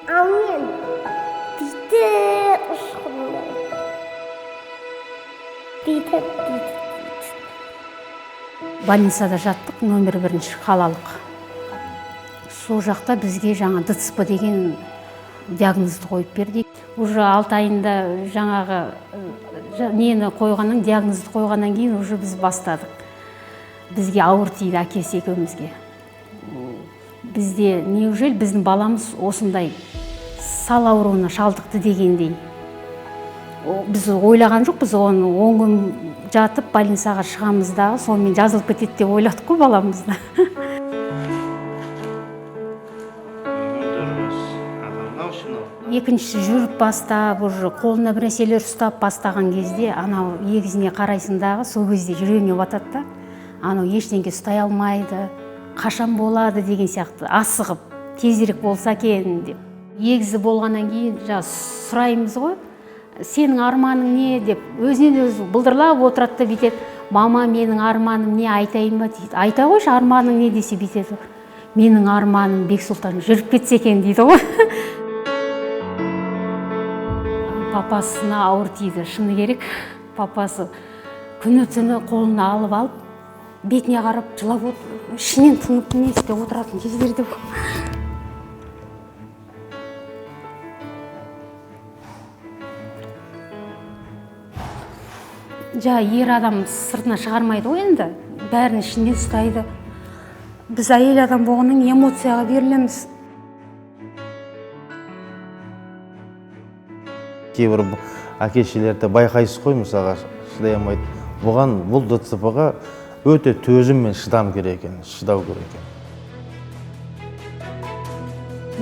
Амен. Дейді ұшқынды. Дейді. Больницада жаттық, номер 1 қалалық. Сол жақта бізге жаңа ДЦП деген диагнозды қойып берді. Уже 6 айында жаңағы нені қойғаннан, диагнозды қойғаннан кейін уже біз бастадық. Бізге ауыр тиді әкесі екеумізге. Бізде неужели біздің баламыз осындай сал ауруына шалдықты дегендей. Біз ойлаған жоқ, біз оны 10 күн жатып больницаға шығамыздағы, сонымен жазылып кетеді деп ойладық қой баламызды. Екіншісі жүріп бастап, уже қолына бір нәрселер ұстап бастаған кезде, анау егізіне қарайсындағы, сол кезде жүрегіне батады да, анау ештеңке ұстай алмайды, қашан болады деген сияқты асығып, тезірек болса екен деп. Егізі болғаннан кейін сұраймыз ғой, сенің арманың не деп, өзінен өзі бұлдырлап отырады да бүйтеді. Мама, менің арманым не, айтайын ба дейді. Айта қойшы, арманың не десе бүйтеді. Менің арманым Бексұлтан жүріп кетсе екен дейді ғой. Папасына ауыр тиді, шыны керек. Папасы күні-түні қолына алып, бетіне қарап жылап отыр. Ішінен тынып не істеп отыратын кездерде бұл. Ер адам сыртына шығармайды ғой енді, бәрін ішінде ұстайды. Біз әйел адам болғаннан эмоцияға берілеміз. Кейбір әке-шелерді байқайсыз қой, мысалға шыдай алмайды. Бұл ДЦП-ға өте төзім мен шыдау керек екен.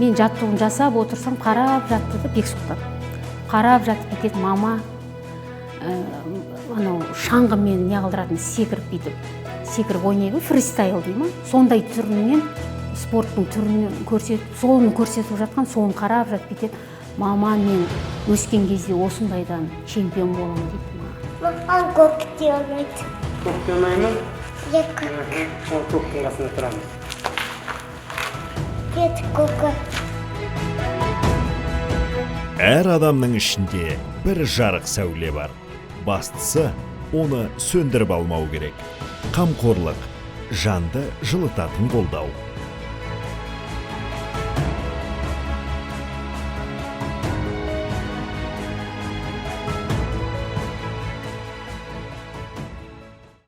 Мен жаттығын жасап отырсам, қарап жатты да Бексұлтан. Қарап жатып кетеді, мама, шаңғымен не қылдыратын, секіріп бүйтіп, секіріп ойнайды, фристайл дей ма? Сондай түрінен, спорттың түрінен соны көрсетіп жатқан, соны қарап жатып кетеді. Мама, мен өскен кезде осындайдан чемпион болам дейді. Маған көкте ойнайды. Көкте ойнаймын? Ол көктің қасында тұрамыз. Кет көкі. Әр адамның ішінде бір жарық сәуле бар. Бастысы, оны сөндіріп алмау керек. Қамқорлық, жанды жылытатын қолдау.